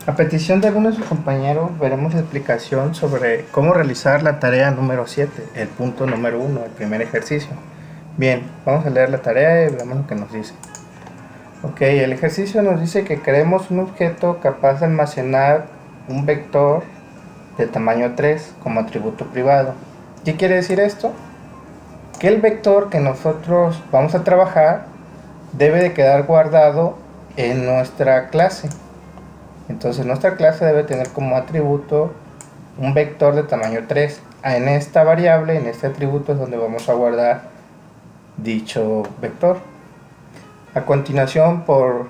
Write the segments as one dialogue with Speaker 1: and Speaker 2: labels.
Speaker 1: A petición de algunos de sus compañeros, veremos la explicación sobre cómo realizar la tarea número 7, el punto número 1, el primer ejercicio. Bien, vamos a leer la tarea y veamos lo que nos dice. Ok, el ejercicio nos dice que creemos un objeto capaz de almacenar un vector de tamaño 3 como atributo privado. ¿Qué quiere decir esto? Que el vector que nosotros vamos a trabajar debe de quedar guardado en nuestra clase. Entonces nuestra clase debe tener como atributo un vector de tamaño 3. En esta variable, en este atributo es donde vamos a guardar dicho vector. A continuación, por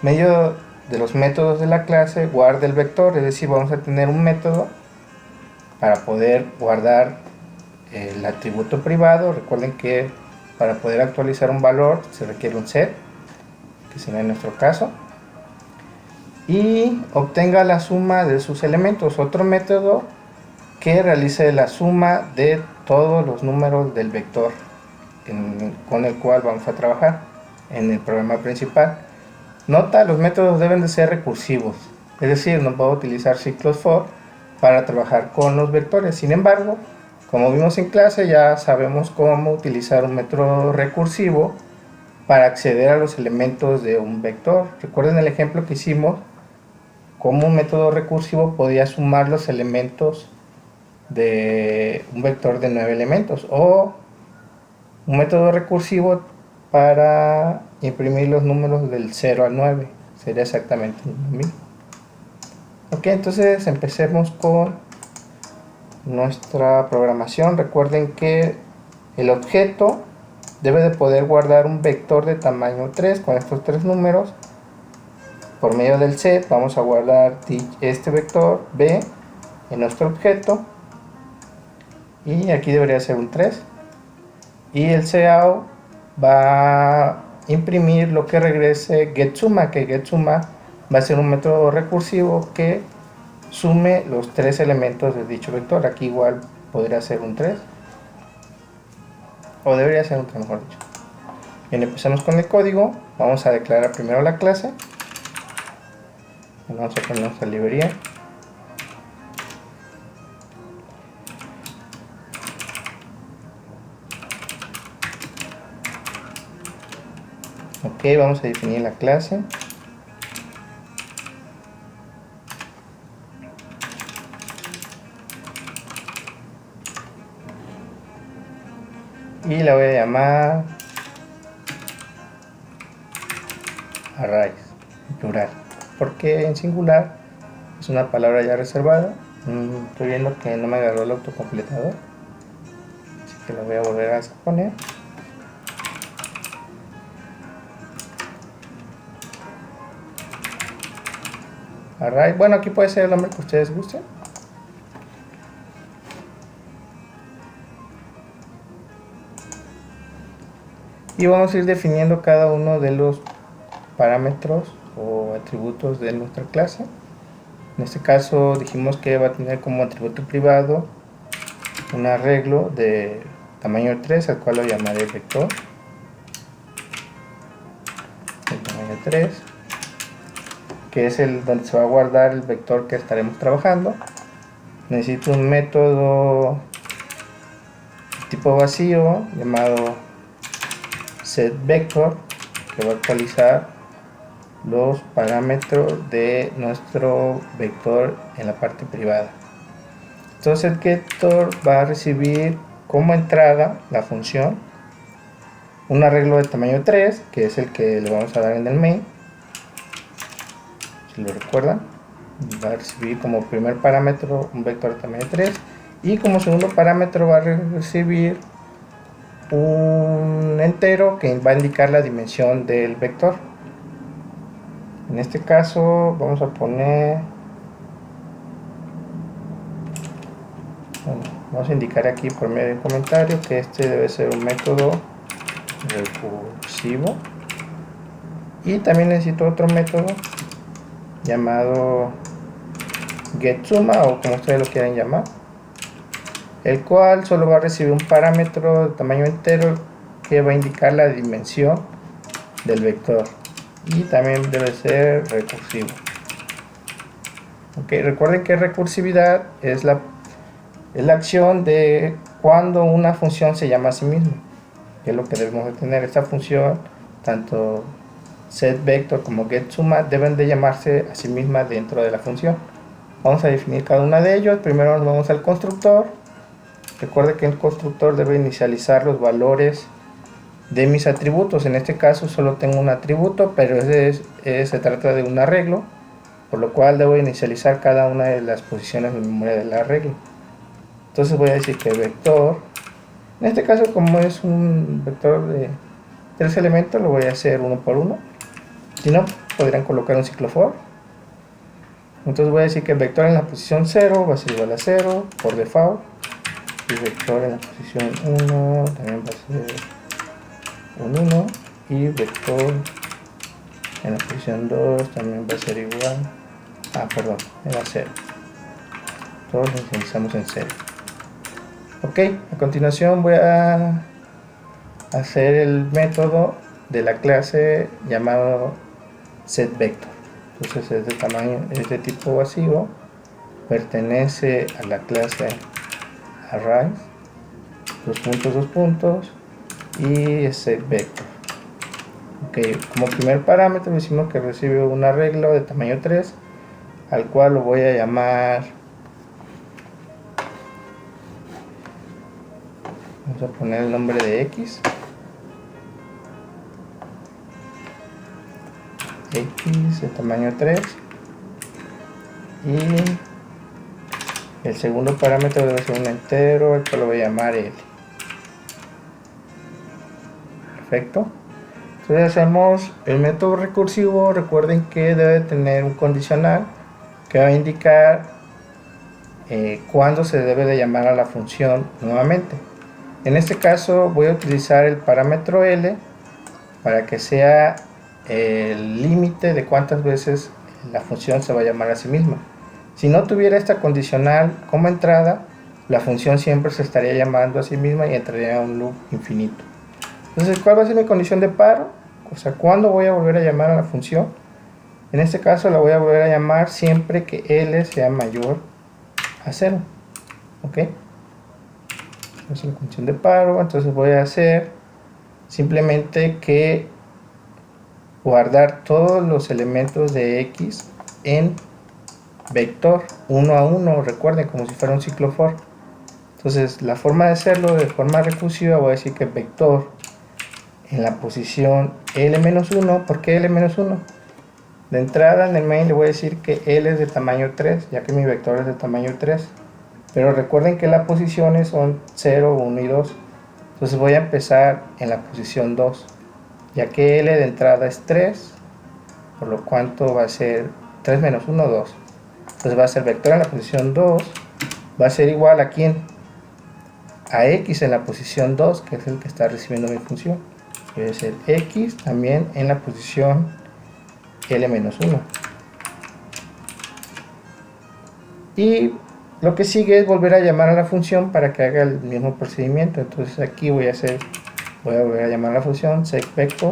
Speaker 1: medio de los métodos de la clase, guarda el vector, es decir, vamos a tener un método para poder guardar el atributo privado. Recuerden que para poder actualizar un valor se requiere un set, que será en nuestro caso, y obtenga la suma de sus elementos. Otro método que realice la suma de todos los números del vector con el cual vamos a trabajar en el programa principal. Nota, los métodos deben de ser recursivos, es decir, no puedo utilizar ciclos for para trabajar con los vectores. Sin embargo, como vimos en clase, ya sabemos cómo utilizar un método recursivo para acceder a los elementos de un vector. Recuerden el ejemplo que hicimos, cómo un método recursivo podía sumar los elementos de un vector de 9 elementos, o un método recursivo para imprimir los números del 0 al 9. Sería exactamente lo mismo. Ok, entonces empecemos con nuestra programación. Recuerden que el objeto debe de poder guardar un vector de tamaño 3 con estos tres números. Por medio del set vamos a guardar este vector b en nuestro objeto, y aquí debería ser un 3, y el cout va a imprimir lo que regrese getSumma, que getSumma va a ser un método recursivo que sume los tres elementos de dicho vector. Aquí igual podría ser un 3, o debería ser un 3, mejor dicho. Bien, empezamos con el código. Vamos a declarar primero la clase. Vamos a poner nuestra librería. Ok, vamos a definir la clase. Y la voy a llamar arrays, en plural, porque en singular es una palabra ya reservada. Estoy viendo que no me agarró el autocompletador, así que lo voy a volver a poner. Array, bueno, aquí puede ser el nombre que ustedes gusten. Y vamos a ir definiendo cada uno de los parámetros o atributos de nuestra clase. En este caso dijimos que va a tener como atributo privado un arreglo de tamaño 3, al cual lo llamaré vector de tamaño 3, que es el donde se va a guardar el vector que estaremos trabajando. Necesito un método tipo vacío llamado setVector, que va a actualizar los parámetros de nuestro vector en la parte privada. Entonces el getter va a recibir como entrada la función un arreglo de tamaño 3, que es el que le vamos a dar en el main. Si lo recuerdan, va a recibir como primer parámetro un vector de tamaño 3, y como segundo parámetro va a recibir un entero que va a indicar la dimensión del vector. En este caso vamos a poner, bueno, vamos a indicar aquí por medio de un comentario que este debe ser un método recursivo, y también necesito otro método llamado getSumma, o como ustedes lo quieran llamar, el cual solo va a recibir un parámetro de tamaño entero que va a indicar la dimensión del vector, y también debe ser recursivo. Okay, recuerden que recursividad es la acción de cuando una función se llama a sí misma, que es lo que debemos de tener. Esta función, tanto setVector como getSumma, deben de llamarse a sí misma dentro de la función. Vamos a definir cada una de ellos. Primero nos vamos al constructor. Recuerde que el constructor debe inicializar los valores de mis atributos. En este caso solo tengo un atributo, pero se trata de un arreglo, por lo cual debo inicializar cada una de las posiciones de memoria del arreglo. Entonces voy a decir que vector, en este caso como es un vector de 3 elementos, lo voy a hacer uno por uno. Si no, podrían colocar un ciclo for. Entonces voy a decir que el vector en la posición 0 va a ser igual a 0 por default, y vector en la posición 1 también va a ser un 1, y vector en la posición 2 también va a ser igual era 0. Todos lo inicializamos en 0. Ok, a continuación voy a hacer el método de la clase llamado setVector. Entonces es de tipo vacío, pertenece a la clase array, dos puntos, y es setVector. Ok, como primer parámetro decimos que recibe un arreglo de tamaño 3, al cual lo voy a llamar, vamos a poner el nombre de x de tamaño 3, y el segundo parámetro debe ser un entero, al cual lo voy a llamar L. Perfecto. Entonces hacemos el método recursivo. Recuerden que debe tener un condicional que va a indicar cuándo se debe de llamar a la función nuevamente. En este caso voy a utilizar el parámetro L para que sea el límite de cuántas veces la función se va a llamar a sí misma. Si no tuviera esta condicional como entrada, la función siempre se estaría llamando a sí misma y entraría en un loop infinito. Entonces, ¿cuál va a ser mi condición de paro? O sea, ¿cuándo voy a volver a llamar a la función? En este caso la voy a volver a llamar siempre que L sea mayor a 0. ¿Ok? Esa es la condición de paro. Entonces voy a hacer simplemente que guardar todos los elementos de x en vector 1 a 1. Recuerden, como si fuera un ciclo for. Entonces la forma de hacerlo de forma recursiva, voy a decir que vector en la posición L-1. ¿Por qué L-1? De entrada en el main le voy a decir que L es de tamaño 3, ya que mi vector es de tamaño 3. Pero recuerden que las posiciones son 0, 1 y 2. Entonces voy a empezar en la posición 2, ya que L de entrada es 3, por lo cuanto va a ser 3 menos 1, 2. Entonces va a ser vector en la posición 2, va a ser igual a ¿quién? A X en la posición 2, que es el que está recibiendo mi función. Debe ser X también en la posición L-1. Y lo que sigue es volver a llamar a la función para que haga el mismo procedimiento. Entonces aquí voy a volver a llamar a la función setVector,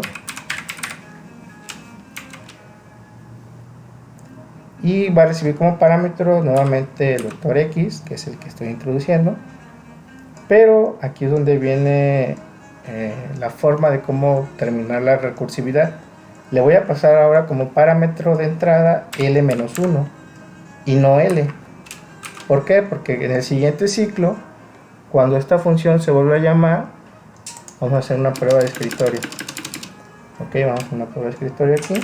Speaker 1: y va a recibir como parámetro nuevamente el vector X, que es el que estoy introduciendo. Pero aquí es donde viene la forma de cómo terminar la recursividad. Le voy a pasar ahora como parámetro de entrada L-1 y no L. ¿Por qué? Porque en el siguiente ciclo, cuando esta función se vuelva a llamar, vamos a hacer una prueba de escritorio. Ok, vamos a hacer una prueba de escritorio aquí.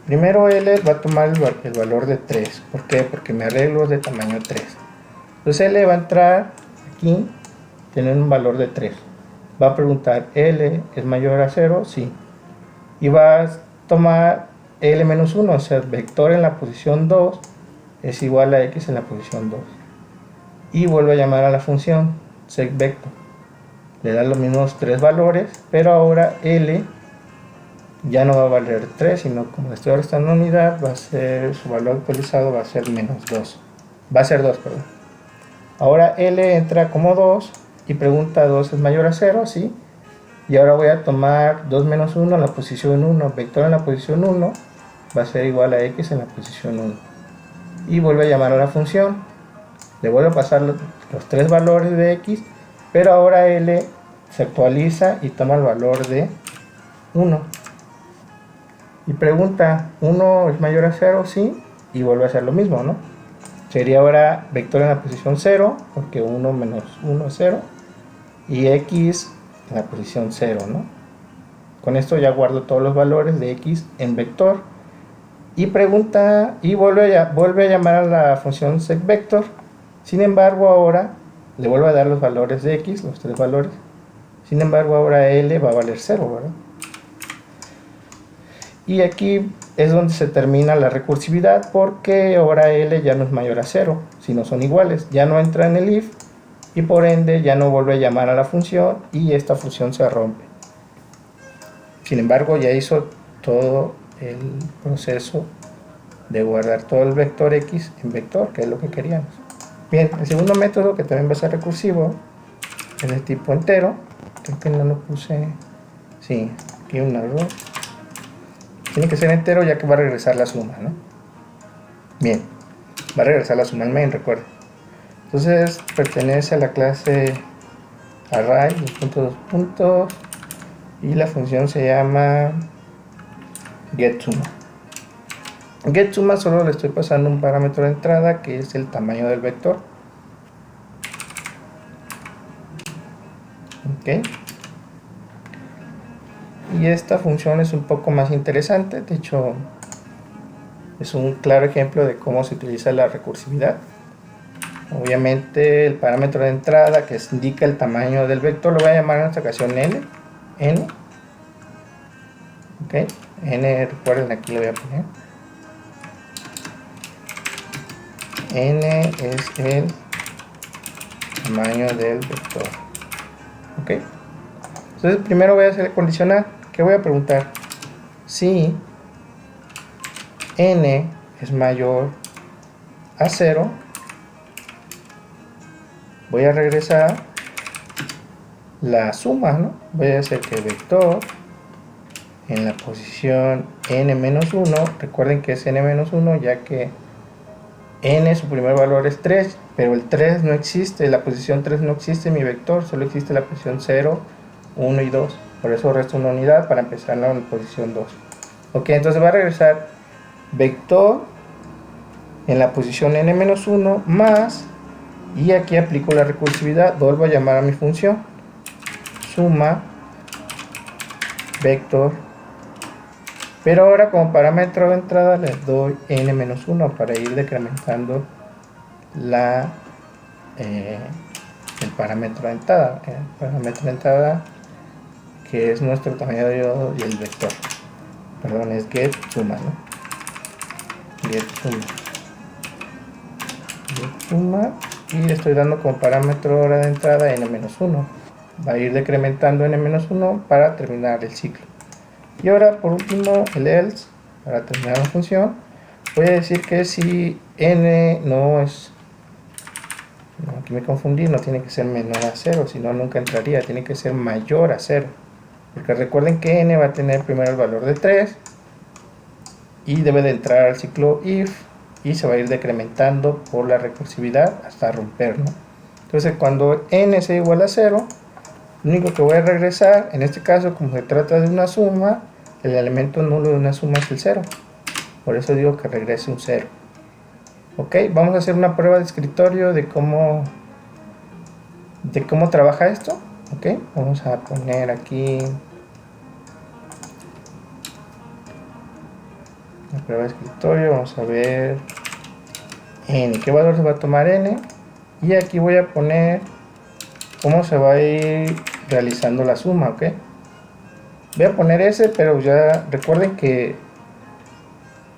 Speaker 1: Primero L va a tomar el valor de 3. ¿Por qué? Porque mi arreglo es de tamaño 3. Entonces L va a entrar aquí, tener un valor de 3. Va a preguntar, ¿L es mayor a 0? Sí. Y va a tomar L-1, o sea, vector en la posición 2 es igual a X en la posición 2. Y vuelve a llamar a la función setVector. Le da los mismos 3 valores, pero ahora L ya no va a valer 3, sino como estoy restando unidad, va a ser, su valor actualizado va a ser menos 2. Va a ser 2, perdón. Ahora L entra como 2 y pregunta, ¿2 es mayor a 0? Sí. Y ahora voy a tomar 2 menos 1 en la posición 1. Vector en la posición 1 va a ser igual a X en la posición 1. y vuelve a llamar a la función. Le vuelve a pasar los 3 valores de x, pero ahora L se actualiza y toma el valor de 1. Y pregunta, ¿1 es mayor a 0? Sí, y vuelve a hacer lo mismo, ¿no? Sería ahora vector en la posición 0, porque 1 menos 1 es 0, y x en la posición 0, ¿no? Con esto ya guardo todos los valores de x en vector. Y pregunta, y vuelve a llamar a la función secVector. Sin embargo, ahora le vuelve a dar los valores de x, los 3 valores. Sin embargo, ahora L va a valer 0, ¿verdad? Y aquí es donde se termina la recursividad, porque ahora L ya no es mayor a 0, sino son iguales. Ya no entra en el if, y por ende ya no vuelve a llamar a la función, y esta función se rompe. Sin embargo, ya hizo todo el proceso de guardar todo el vector x en vector, que es lo que queríamos. Bien, el segundo método, que también va a ser recursivo, es de tipo entero. Creo que no lo puse. Sí, aquí un error. Tiene que ser entero, ya que va a regresar la suma, ¿no? Bien, va a regresar la suma al main, recuerda. Entonces pertenece a la clase array, puntos, y la función se llama getSumma. GetSumma solo le estoy pasando un parámetro de entrada, que es el tamaño del vector. Ok. Y esta función es un poco más interesante, de hecho es un claro ejemplo de cómo se utiliza la recursividad. Obviamente el parámetro de entrada, que indica el tamaño del vector, lo voy a llamar en esta ocasión n. Ok, n, recuerden, aquí lo voy a poner. N es el tamaño del vector. Ok, entonces primero voy a hacer el condicional. ¿Qué voy a preguntar? Si n es mayor a 0, voy a regresar la suma, ¿no? Voy a hacer que el vector en la posición n-1, recuerden que es n-1 ya que n, su primer valor es 3, pero el 3 no existe, la posición 3 no existe en mi vector, solo existe la posición 0, 1 y 2. Por eso resta una unidad para empezar en la posición 2. Ok, entonces va a regresar vector en la posición n-1 más, y aquí aplico la recursividad, vuelvo a llamar a mi función suma vector, pero ahora como parámetro de entrada les doy n-1 para ir decrementando el parámetro de entrada, que es nuestro tamaño y el vector. Perdón, es getSumma, ¿no? getSumma, y le estoy dando como parámetro ahora de entrada n-1. Va a ir decrementando n-1 para terminar el ciclo. Y ahora por último el else, para terminar la función, voy a decir que si n no es, no, aquí me confundí, no tiene que ser menor a 0, si no nunca entraría, tiene que ser mayor a 0. Porque recuerden que n va a tener primero el valor de 3 y debe de entrar al ciclo if, y se va a ir decrementando por la recursividad hasta romper, ¿no? Entonces cuando n sea igual a 0, lo único que voy a regresar, en este caso como se trata de una suma, el elemento nulo de una suma es el 0. Por eso digo que regrese un 0. Ok, vamos a hacer una prueba de escritorio de cómo trabaja esto. Ok, vamos a poner aquí la prueba de escritorio. Vamos a ver n, qué valor se va a tomar n, y aquí voy a poner cómo se va a ir realizando la suma. Ok, voy a poner S, pero ya recuerden que,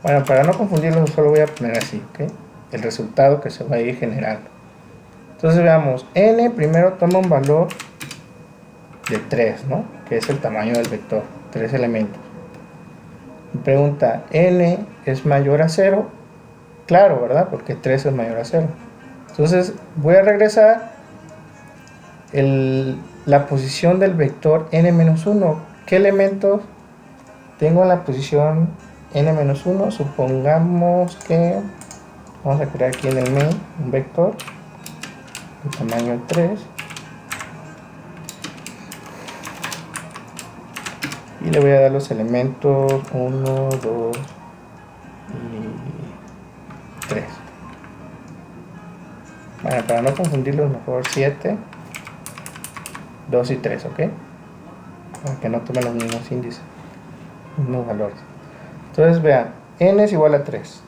Speaker 1: bueno, para no confundirlo solo voy a poner así, ¿ok? El resultado que se va a ir generando. Entonces veamos, n primero toma un valor de 3, ¿no? Que es el tamaño del vector, 3 elementos. Me pregunta, n es mayor a 0, claro, ¿verdad? Porque 3 es mayor a 0. Entonces voy a regresar la posición del vector n-1. ¿Qué elementos tengo en la posición n-1? Supongamos que Vamos a crear aquí en el main un vector de tamaño 3 y le voy a dar los elementos 1, 2 y 3. Bueno, para no confundirlos, mejor 7, 2 y 3, ¿ok? Para que no tomen los mismos índices, los mismos valores. Entonces vean, n es igual a 3.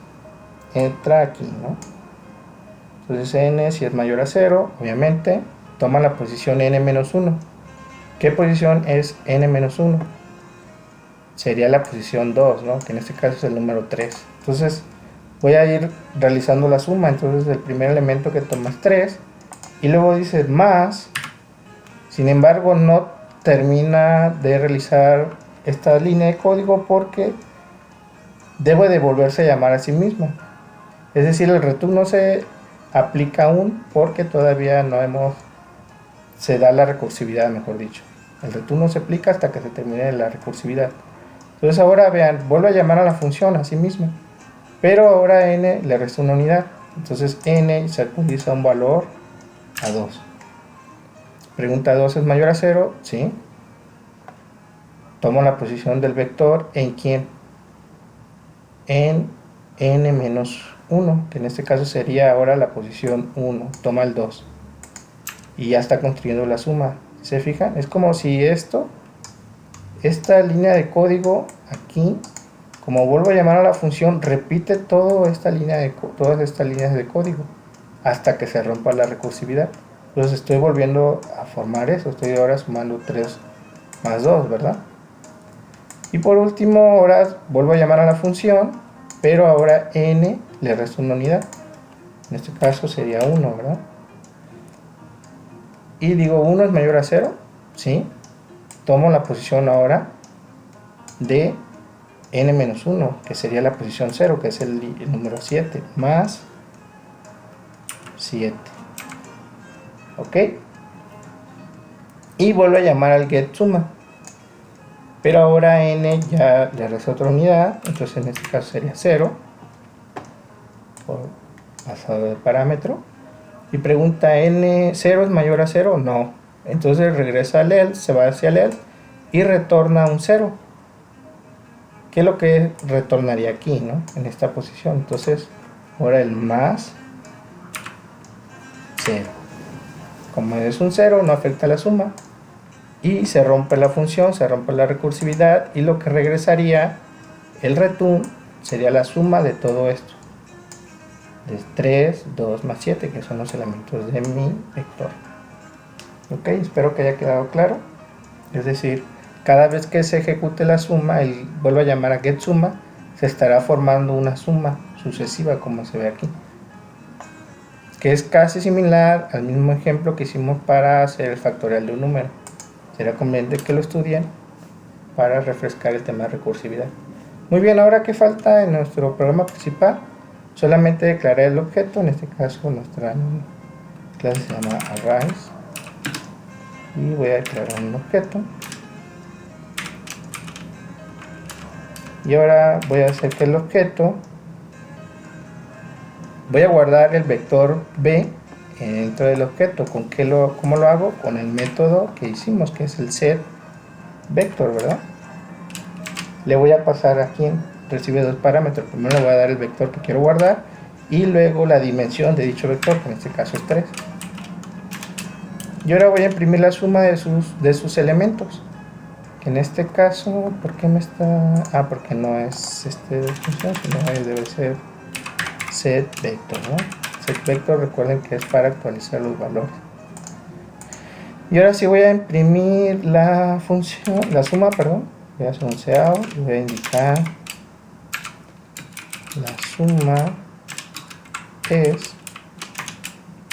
Speaker 1: Entra aquí, ¿no? Entonces n, si es mayor a 0, obviamente, toma la posición n-1. ¿Qué posición es n-1? Sería la posición 2, ¿no? Que en este caso es el número 3. Entonces voy a ir realizando la suma. Entonces el primer elemento que toma es 3 y luego dice más. Sin embargo, no termina de realizar esta línea de código porque debe de volverse a llamar a sí misma. Es decir, el return no se aplica aún porque todavía no se da la recursividad, mejor dicho. El return no se aplica hasta que se termine la recursividad. Entonces ahora vean, vuelve a llamar a la función a sí misma, pero ahora n le resta una unidad. Entonces n se actualiza un valor a 2. Pregunta 2 es mayor a 0, ¿sí? Tomo la posición del vector en quién, en n-1, que en este caso sería ahora la posición 1. Toma el 2 y ya está construyendo la suma. ¿Se fijan? Es como si esta línea de código aquí, como vuelvo a llamar a la función, repite todas estas líneas de código hasta que se rompa la recursividad. Entonces estoy volviendo a formar eso. Estoy ahora sumando 3 más 2, ¿verdad? Y por último, ahora vuelvo a llamar a la función, pero ahora n le resta una unidad. En este caso sería 1, ¿verdad? Y digo 1 es mayor a 0, ¿sí? Tomo la posición ahora de n-1, que sería la posición 0, que es el número 7, más 7. ¿Ok? Y vuelvo a llamar al getSumma. Pero ahora n ya le resta otra unidad, entonces en este caso sería 0, por pasado de parámetro. Y pregunta, ¿n0 es mayor a 0? No. Entonces regresa al else, se va hacia el else y retorna un 0. ¿Qué es lo que retornaría aquí, ¿no? En esta posición. Entonces, ahora el más 0. Como es un 0, no afecta la suma. Y se rompe la función, se rompe la recursividad. Y lo que regresaría, el return, sería la suma de todo esto. De 3, 2 más 7, que son los elementos de mi vector. Ok, espero que haya quedado claro. Es decir, cada vez que se ejecute la suma, vuelvo a llamar a getSumma, se estará formando una suma sucesiva como se ve aquí, que es casi similar al mismo ejemplo que hicimos para hacer el factorial de un número. Será conveniente que lo estudien para refrescar el tema de recursividad. Muy bien, ahora que falta en nuestro programa principal, solamente declaré el objeto. En este caso nuestra clase se llama arrays y voy a declarar un objeto. Y ahora voy a hacer que el objeto, voy a guardar el vector b dentro del objeto. ¿Cómo lo hago? Con el método que hicimos, que es el setVector, ¿verdad? Le voy a pasar aquí, recibe dos parámetros. Primero le voy a dar el vector que quiero guardar y luego la dimensión de dicho vector, que en este caso es 3. Y ahora voy a imprimir la suma de sus elementos. Que en este caso, ¿por qué me está...? Ah, porque no es función, sino debe ser setVector, ¿no? SetVector, recuerden que es para actualizar los valores. Y ahora sí voy a imprimir la suma, perdón. Voy a hacer un cout y voy a indicar la suma es,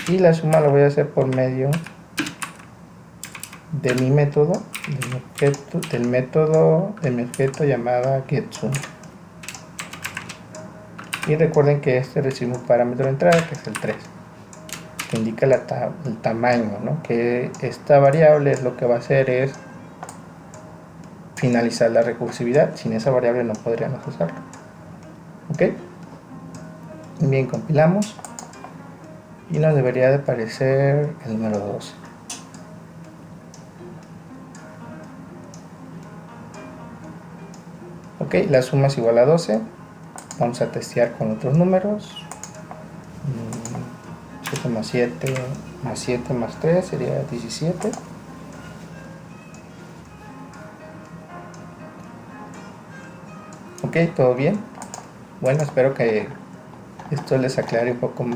Speaker 1: y la suma la voy a hacer por medio de mi método, de mi objeto llamada getSumma. Y recuerden que recibe un parámetro de entrada que es el 3, que indica el tamaño, ¿no? Que esta variable es lo que va a hacer es finalizar la recursividad. Sin esa variable no podríamos usarla. ¿Ok? Bien, compilamos y nos debería de aparecer el número 12. Ok, la suma es igual a 12. Vamos a testear con otros números. 7 más 7 más 7 más 3 sería 17. Ok, todo bien. Bueno, espero que esto les aclare un poco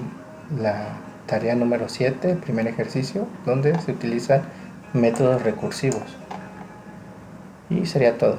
Speaker 1: la tarea número 7, primer ejercicio, donde se utilizan métodos recursivos. Y sería todo.